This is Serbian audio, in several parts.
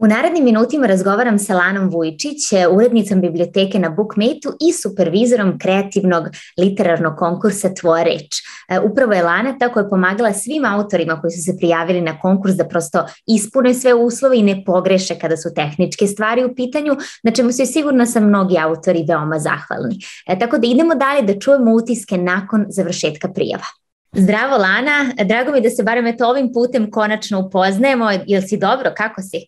narednim minutima razgovaram sa Lanom Vujčić, urednicom biblioteke na Bookmate-u i supervizorom kreativnog literarnog konkursa Tvoja reč. Upravo je Lana ta koja je pomagala svim autorima koji su se prijavili na konkurs da prosto ispune sve uslove i ne pogreše kada su tehničke stvari u pitanju, na čemu su sigurno sam mnogi autori veoma zahvalni. Tako da idemo dalje da čujemo utiske nakon završetka prijava. Zdravo Lana, drago mi da se barem ovim putem konačno upoznajemo. Jel si dobro, kako si?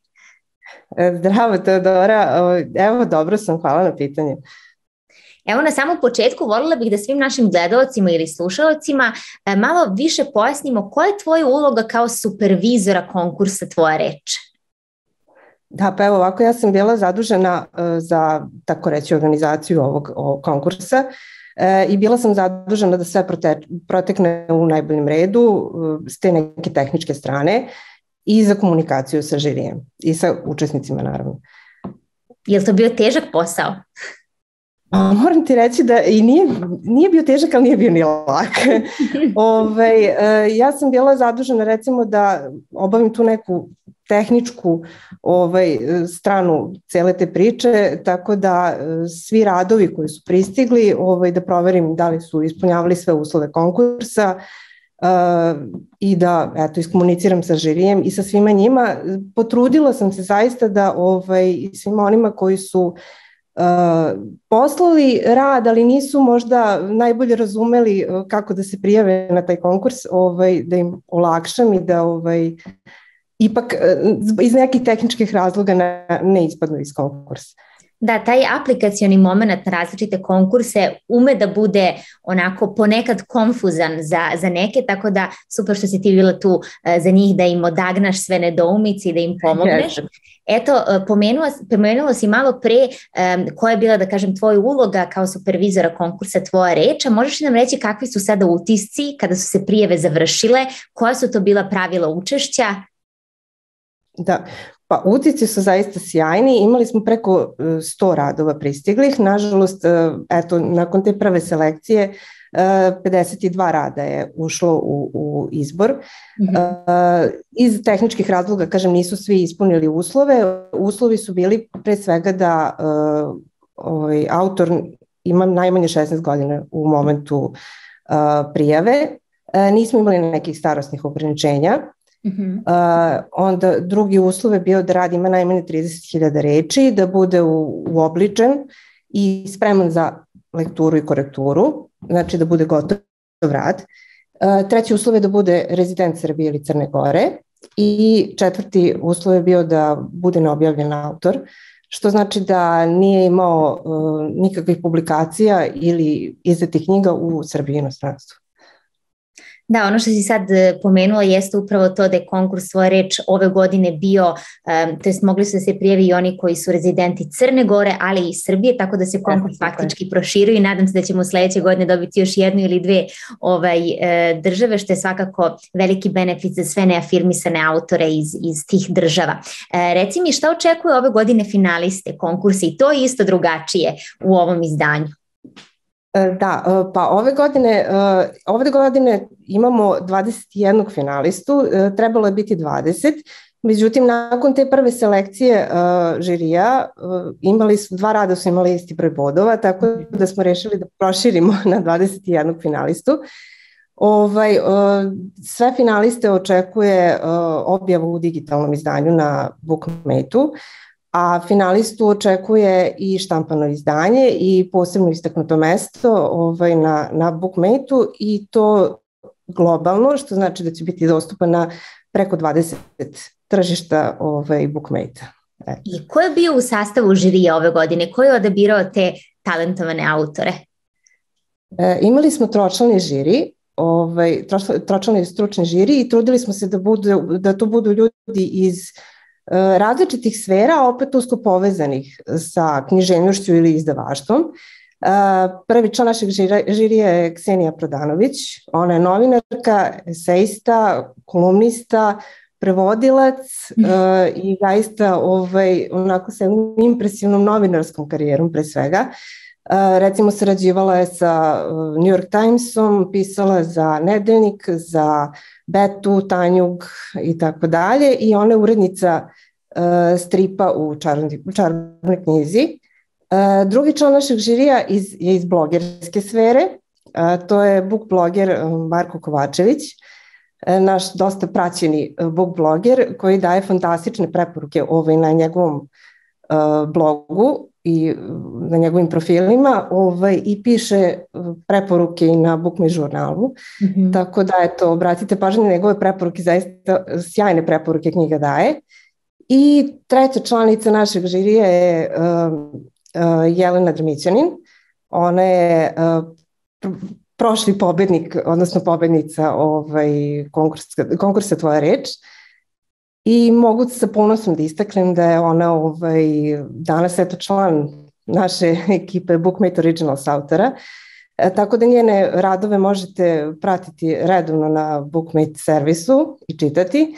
Zdravo Teodora, evo dobro sam, hvala na pitanju. Evo na samom početku voljela bih da svim našim gledalcima ili slušalcima malo više pojasnimo koja je tvoja uloga kao supervizora konkursa Tvoja reč. Da, pa evo ovako, ja sam bila zadužena za, tako reći, organizaciju ovog konkursa i bila sam zadužena da sve protekne u najboljem redu s te neke tehničke strane i za komunikaciju sa žirijem i sa učesnicima naravno. Je li to bio težak posao? Moram ti reći da i nije bio težak, ali nije bio ni lak. Ja sam bila zadužena recimo da obavim tu neku tehničku stranu cele te priče, tako da svi radovi koji su pristigli, da proverim da li su ispunjavali sve uslove konkursa, i da iskomuniciram sa žirijem i sa svima njima. Potrudila sam se zaista da svima onima koji su poslali rad, ali nisu možda najbolje razumeli kako da se prijave na taj konkurs, da im olakšam i da ipak iz nekih tehničkih razloga ne ispadnu iz konkursa. Da, taj aplikacioni moment na različite konkurse ume da bude onako ponekad konfuzan za neke, tako da super što si ti bila tu za njih da im odagnaš sve nedoumice i da im pomogneš. Eto, pomenula si malo pre koja je bila, da kažem, tvoja uloga kao supervizora konkursa Tvoja reč, a možeš li nam reći kakvi su sada utisci kada su se prijave završile, koja su to bila pravila učešća? Da, pa utisci su zaista sjajni, imali smo preko 100 radova pristiglih, nažalost, nakon te prve selekcije 52 rada je ušlo u izbor. Iz tehničkih razloga, kažem, nisu svi ispunili uslove. Uslovi su bili pre svega da autor ima najmanje 16 godina u momentu prijave. Nismo imali nekih starosnih ograničenja. Onda drugi uslov je bio da rad ima najmanje 30.000 reči, da bude uobličen i spreman za lekturu i korekturu, znači da bude gotov rad. Treći uslov je da bude rezident Srbije ili Crne Gore i četvrti uslov je bio da bude neobjavljen autor, što znači da nije imao nikakvih publikacija ili izdatih knjiga u Srbiji i inostranstvu. Da, ono što si sad pomenula jeste upravo to da je konkurs Tvoja reč ove godine bio, to jest mogli su da se prijavi i oni koji su rezidenti Crne Gore, ali i Srbije, tako da se konkurs faktički proširuje i nadam se da ćemo sledeće godine dobiti još jednu ili dve države, što je svakako veliki benefit za sve neafirmisane autore iz tih država. Reci mi, šta očekuje ove godine finaliste konkursa i to je isto drugačije u ovom izdanju? Da, pa ove godine imamo 21 finalistu, trebalo je biti 20, međutim nakon te prve selekcije žirija imali su, 2 rada su imali isti broj bodova, tako da smo rešili da proširimo na 21 finalistu. Sve finaliste očekuje objavu u digitalnom izdanju na Bookmate-u, a finalistu očekuje i štampano izdanje i posebno istaknuto mesto na Bookmate-u i to globalno, što znači da će biti dostupan na preko 20 tržišta Bookmate-a. I ko je bio u sastavu žirija ove godine? Ko je odabirao te talentovane autore? Imali smo tročlani žiri, tročlani stručni žiri i trudili smo se da to budu ljudi iz različitih sfera, opet usko povezanih sa književnošću ili izdavaštvom. Prvi član našeg žirija je Ksenija Prodanović, ona je novinarka, esejista, kolumnista, prevodilac i zaista onako sa impresivnom novinarskom karijerom pre svega. Recimo sarađivala je sa New York Timesom, pisala za Nedeljnik, za Betu, Tanjug i tako dalje i ona je urednica stripa u Čarobnoj knjizi. Drugi član našeg žirija je iz blogerske sfere, to je book bloger Marko Kovačević, naš dosta praćeni book bloger koji daje fantastične preporuke na njegovom blogu i na njegovim profilima i piše preporuke i na BookMe žurnalu. Tako da obratite pažnju na njegove preporuke, zaista sjajne preporuke knjiga daje. I treća članica našeg žirija je Jelena Drmićanin. Ona je prošli pobednik, odnosno pobednica konkursa Tvoja reč. I mogu sa ponosom da istaknem da je ona danas član naše ekipe BookMate Originals autora, tako da njene radove možete pratiti redovno na BookMate servisu i čitati.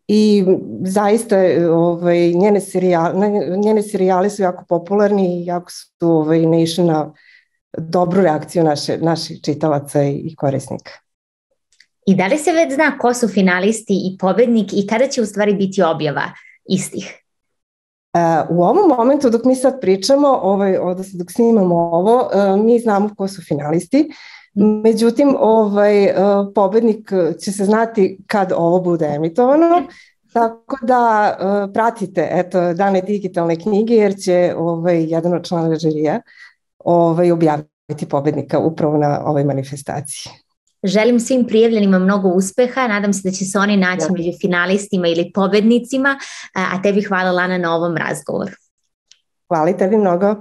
I zaista njene serijali su jako popularni i jako su naišli na dobru reakciju naših čitalaca i korisnika. I da li se već zna ko su finalisti i pobednik i kada će u stvari biti objava istih? U ovom momentu dok mi sad pričamo, odnosno dok snimamo ovo, mi znamo ko su finalisti. Međutim, pobednik će se znati kad ovo bude emitovano, tako da pratite Dane digitalne knjige jer će jedan od članova žirija objaviti pobednika upravo na ovoj manifestaciji. Želim svim prijavljenima mnogo uspeha, nadam se da će se oni naći među finalistima ili pobednicima, a tebi hvala Lana na ovom razgovoru. Hvala tebi mnogo.